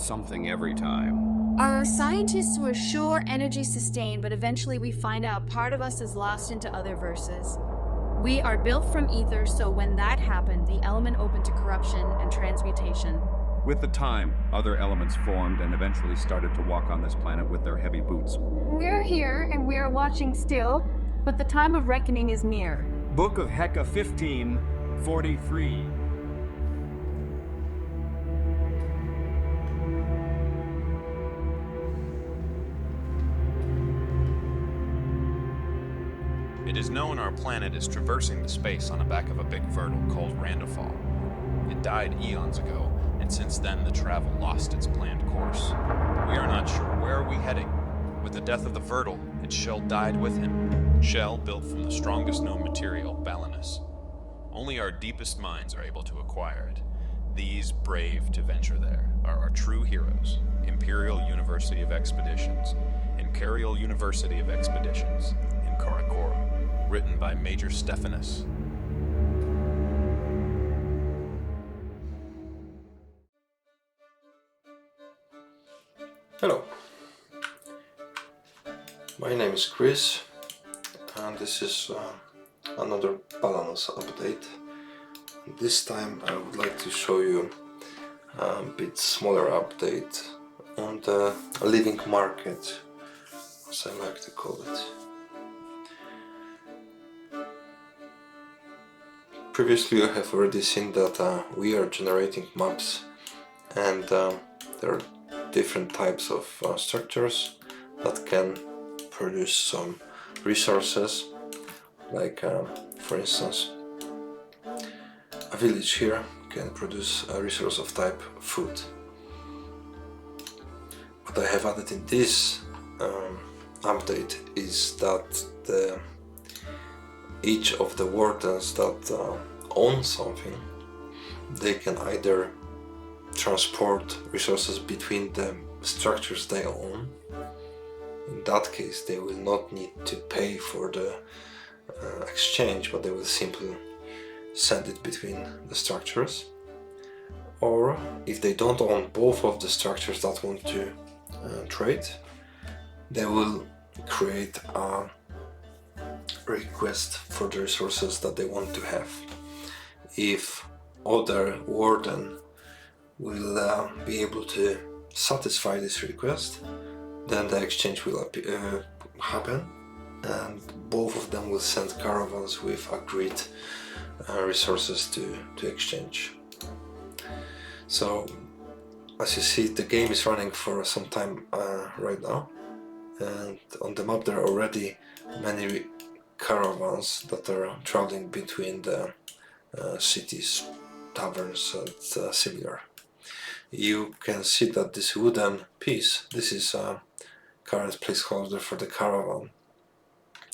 something every time. Our scientists were sure energy sustained, but eventually we find out part of us is lost into other verses. We are built from ether, so when that happened, the element opened to corruption and transmutation. With the time, other elements formed and eventually started to walk on this planet with their heavy boots. We're here and we're watching still, but the time of reckoning is near. Book of Hecka 1543. It is known our planet is traversing the space on the back of a big vertal called Randafal. It died eons ago, and since then the travel lost its planned course. We are not sure where are we heading. With the death of the vertal, its shell died with him. Shell built from the strongest known material, Balanus. Only our deepest minds are able to acquire it. These brave to venture there are our true heroes, Imperial University of Expeditions, Imperial University of Expeditions in Karakora. Written by Major Stephanus. Hello, my name is Chris and this is another Balanus update. This time I would like to show you a bit smaller update on the living market, as I like to call it. Previously I have already seen that we are generating maps, and there are different types of structures that can produce some resources, like for instance a village here can produce a resource of type food. What I have added in this update is that each of the wardens that own something, they can either transport resources between the structures they own. In that case they will not need to pay for the exchange, but they will simply send it between the structures. Or if they don't own both of the structures that want to trade, they will create a request for the resources that they want to have. If other warden will be able to satisfy this request, then the exchange will happen, and both of them will send caravans with agreed resources to exchange. So as you see, the game is running for some time right now, and on the map there are already many caravans that are traveling between the cities, taverns and similar. You can see that this wooden piece, this is a current placeholder for the caravan,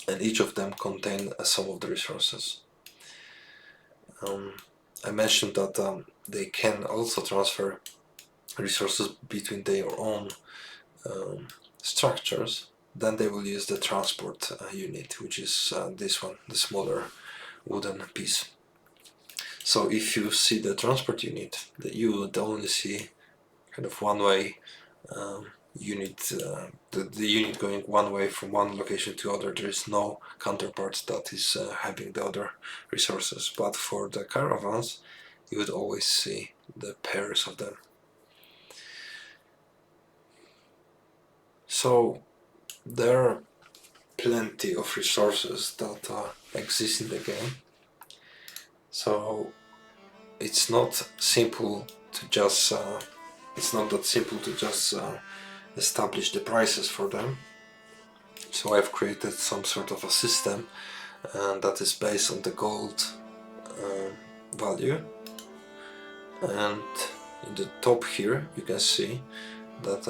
and each of them contain some of the resources. I mentioned that they can also transfer resources between their own structures. Then they will use the transport unit, which is this one, the smaller wooden piece. So if you see the transport unit, you would only see kind of one-way unit, the unit going one way from one location to other. There is no counterpart that is having the other resources. But for the caravans, you would always see the pairs of them. So there are plenty of resources that exist in the game. So it's not simple to just establish the prices for them. So I've created some sort of a system that is based on the gold value, and in the top here you can see that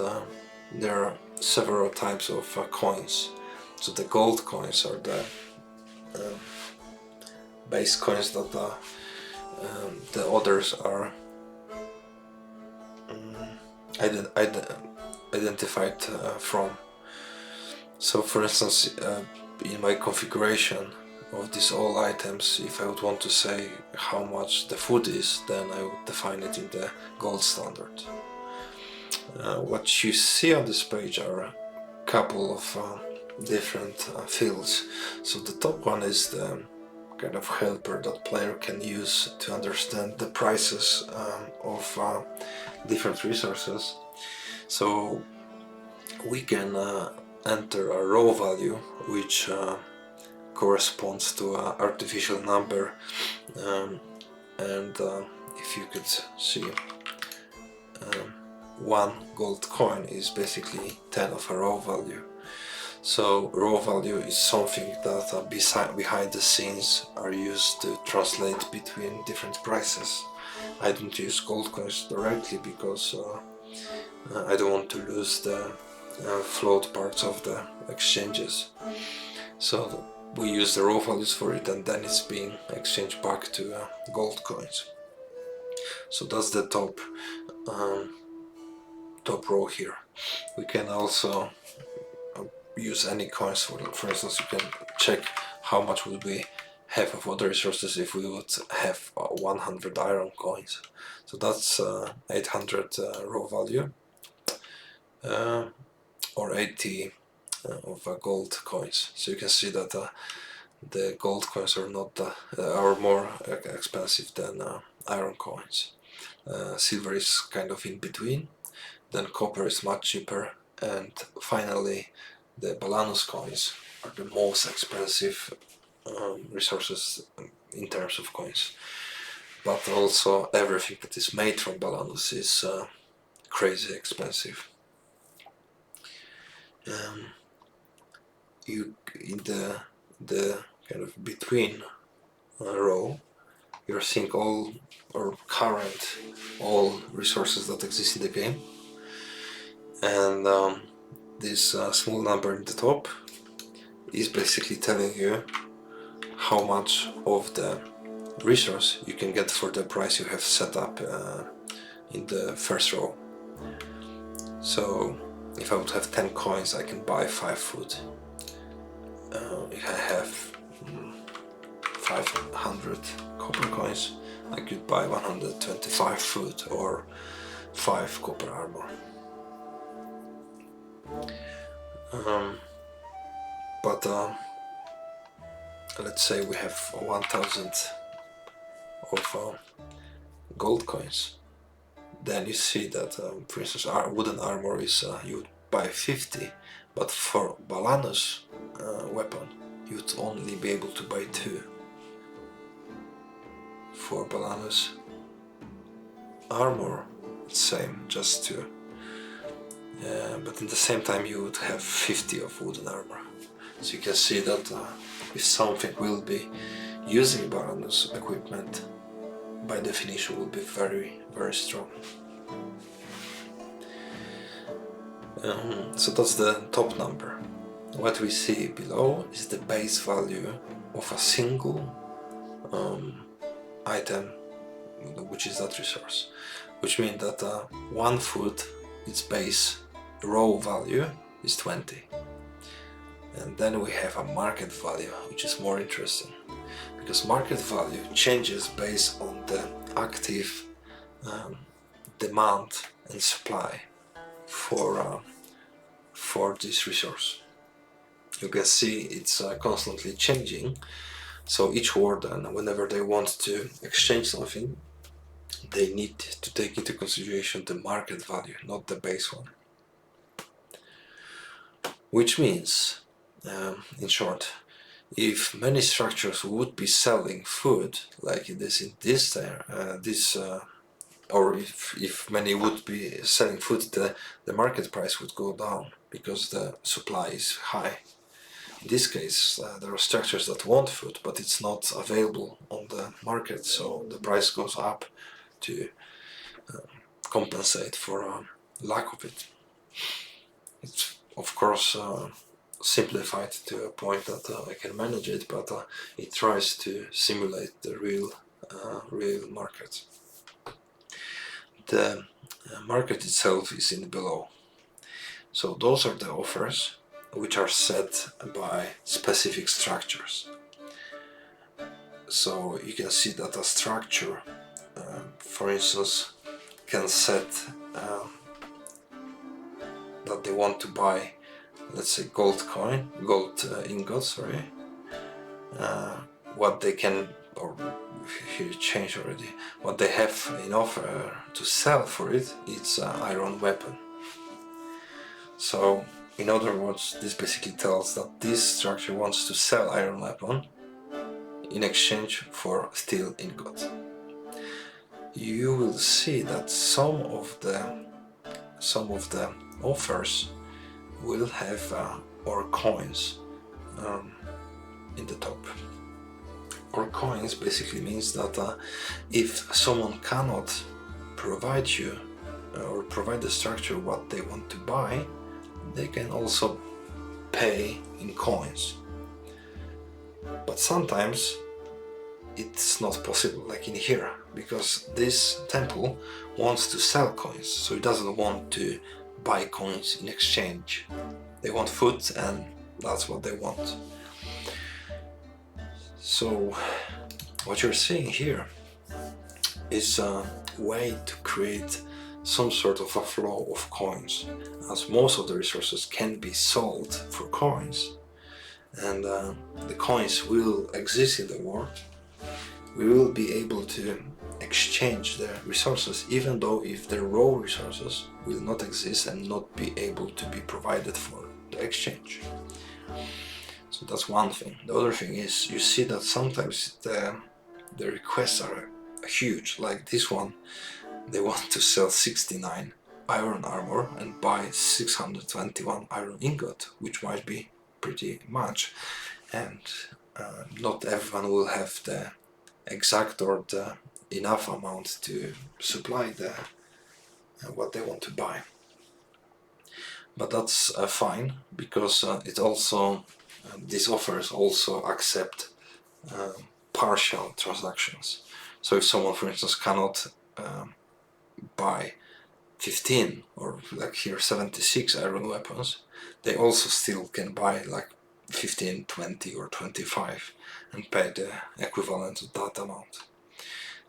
there are several types of coins. So the gold coins are the base coins that the others are identified from. So for instance, in my configuration of these all items, if I would want to say how much the food is, then I would define it in the gold standard. What you see on this page are a couple of different fields. So the top one is the kind of helper that player can use to understand the prices of different resources. So we can enter a raw value which corresponds to an artificial number, and if you could see, 1 gold coin is basically 10 of a raw value. So raw value is something that behind the scenes are used to translate between different prices. I don't use gold coins directly because I don't want to lose the float parts of the exchanges. So we use the raw values for it, and then it's being exchanged back to gold coins. So that's the top row here. We can also use any coins. For instance, you can check how much would we have of other resources if we would have 100 iron coins. So that's 800 raw value, or 80 of gold coins. So you can see that the gold coins are more expensive than iron coins. Silver is kind of in between, then copper is much cheaper, and finally the Balanus coins are the most expensive resources in terms of coins. But also everything that is made from Balanus is crazy expensive. You in the kind of between row, you're seeing all resources that exist in the game, and this small number in the top is basically telling you how much of the resource you can get for the price you have set up in the first row. So if I would have 10 coins, I can buy 5 food. If I have 500 copper coins, I could buy 125 food or 5 copper armor. But let's say we have 1000 of gold coins. Then you see that, for instance, our wooden armor is you would buy 50, but for Balanus weapon you would only be able to buy 2. For Balanus armor, it's same, just 2. But in the same time you would have 50 of wooden armor. So you can see that if something will be using Balanus equipment, by definition will be very, very strong. So that's the top number. What we see below is the base value of a single item, which is that resource, which means that 1 food, its base raw value is 20. And then we have a market value, which is more interesting, because market value changes based on the active demand and supply for this resource. You can see it's constantly changing. So each warden, whenever they want to exchange something, they need to take into consideration the market value, not the base one. Which means, in short, if many structures would be selling food like it is in this or if many would be selling food, the market price would go down because the supply is high. In this case, there are structures that want food, but it's not available on the market, so the price goes up to compensate for lack of it. It's of course simplified to a point that I can manage it, but it tries to simulate the real market. The market itself is in below. So those are the offers which are set by specific structures. So you can see that a structure, for instance, can set that they want to buy, let's say gold ingots, sorry, what they can, or here it changed already, what they have in offer to sell for it, it's an iron weapon. So in other words, this basically tells that this structure wants to sell iron weapon in exchange for steel ingot. You will see that some of the offers will have ore coins in the top. Ore coins basically means that if someone cannot provide you or provide the structure what they want to buy, they can also pay in coins. But sometimes it's not possible, like in here, because this temple wants to sell coins, so it doesn't want to buy coins in exchange. They want food, and that's what they want. So what you're seeing here is a way to create some sort of a flow of coins, as most of the resources can be sold for coins, and the coins will exist in the world. We will be able to exchange the resources, even though if the raw resources will not exist and not be able to be provided for the exchange. So that's one thing. The other thing is, you see that sometimes the requests are huge, like this one. They want to sell 69 iron armor and buy 621 iron ingot, which might be pretty much, and not everyone will have the exact or the enough amount to supply the what they want to buy. But that's fine, because it also these offers also accept partial transactions. So if someone, for instance, cannot buy 15 or like here 76 iron weapons, they also still can buy like 15, 20 or 25 and pay the equivalent of that amount.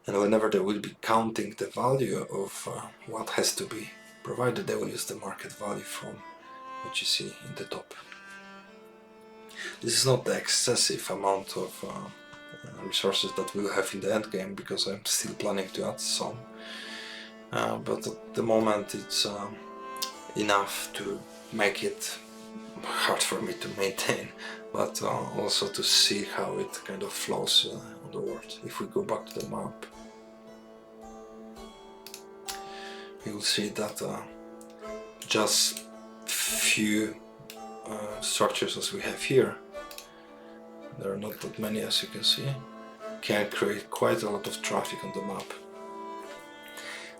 And whenever they will be counting the value of what has to be provided, they will use the market value from what you see in the top. This is not the excessive amount of resources that we'll have in the end game, because I'm still planning to add some. But at the moment it's enough to make it hard for me to maintain, but also to see how it kind of flows on the world. If we go back to the map, you will see that just few structures as we have here, there are not that many as you can see, can create quite a lot of traffic on the map.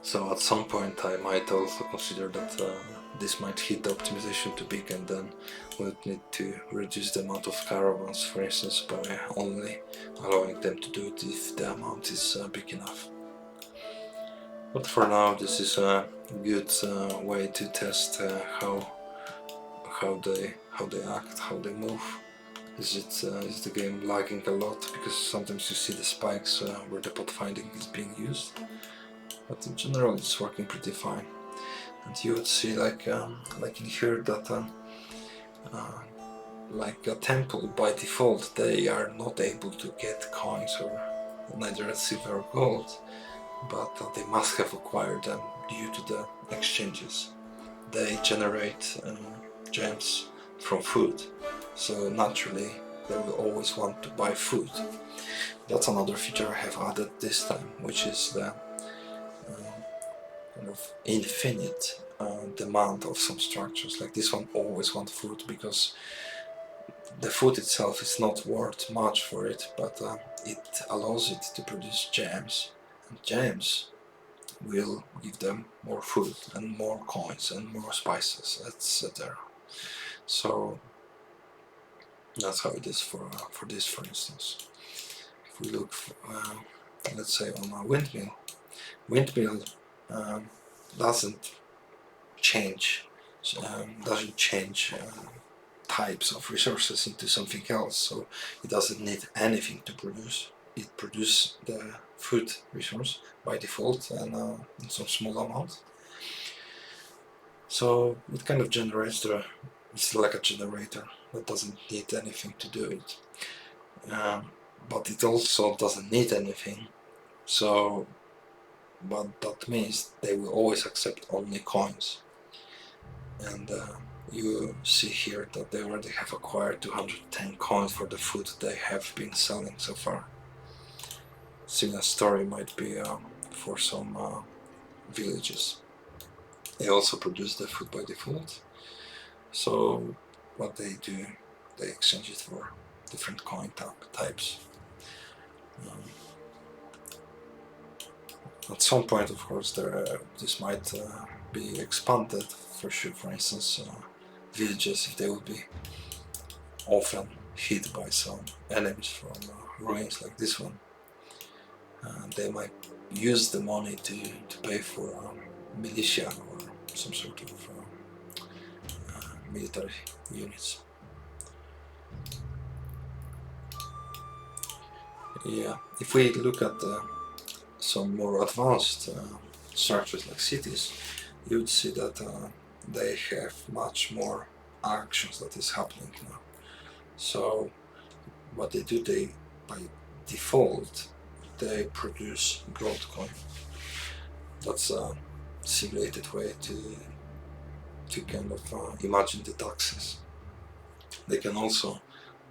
So at some point I might also consider that this might hit the optimization too big, and then we'll need to reduce the amount of caravans, for instance, by only allowing them to do it if the amount is big enough. But for now, this is a good way to test how they act, how they move. Is the game lagging a lot? Because sometimes you see the spikes where the pot finding is being used. But in general, it's working pretty fine. And you would see like in here that like a temple by default, they are not able to get coins or neither silver or gold, but they must have acquired them due to the exchanges. They generate gems from food, so naturally they will always want to buy food. That's another feature I have added this time, which is the kind of infinite demand of some structures. Like this one always wants food, because the food itself is not worth much for it, but it allows it to produce gems, and gems will give them more food and more coins and more spices, etc. So that's how it is for this, for instance. If we look for, let's say on a windmill doesn't change types of resources into something else, so it doesn't need anything to produce. It produces the food resource by default, and in some small amount. So it kind of generates it's like a generator that doesn't need anything to do it. But it also doesn't need anything. So, but that means they will always accept only coins. And you see here that they already have acquired 210 coins for the food they have been selling so far. Similar story might be for some villages. They also produce the food by default. So what they do, they exchange it for different coin types. At some point, of course, this might be expanded for sure. For instance, villages, if they will be often hit by some enemies from ruins like this one, they might use the money to pay for militia or some sort of military units. Yeah, if we look at some more advanced structures like cities, you would see that they have much more actions that is happening now. So what they do, by default, they produce gold coin. That's a simulated way to kind of imagine the taxes. They can also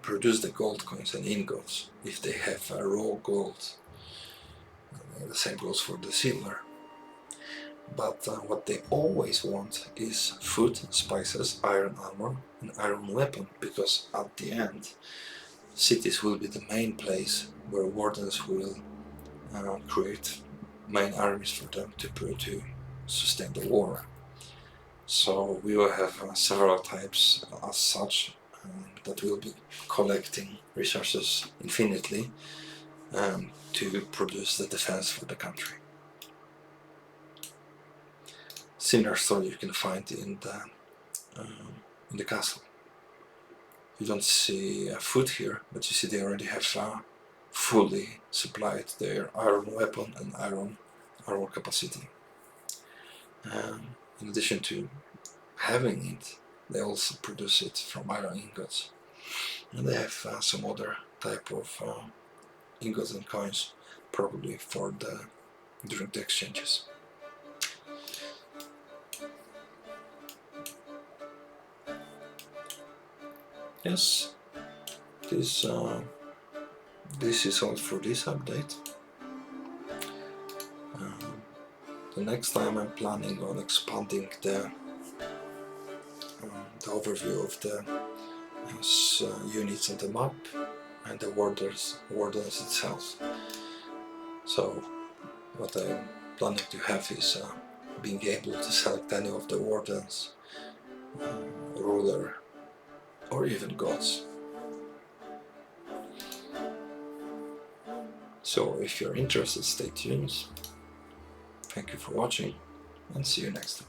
produce the gold coins and ingots if they have raw gold. The same goes for the silver. But what they always want is food, spices, iron armor, and iron weapon, because at the end, cities will be the main place where wardens will create main armies for them to sustain the war. So we will have several types as such that will be collecting resources infinitely to produce the defense for the country. Similar story you can find in the castle. You don't see food here, but you see they already have fully supplied their iron weapon and iron armor capacity. In addition to having it, they also produce it from iron ingots, and they have some other type of ingots and coins, probably for during the exchanges. Yes, this is all for this update. The next time I'm planning on expanding the overview of the units on the map and the wardens itself. So what I'm planning to have is being able to select any of the wardens, ruler, or even gods. So if you're interested, stay tuned. Thank you for watching, and see you next time.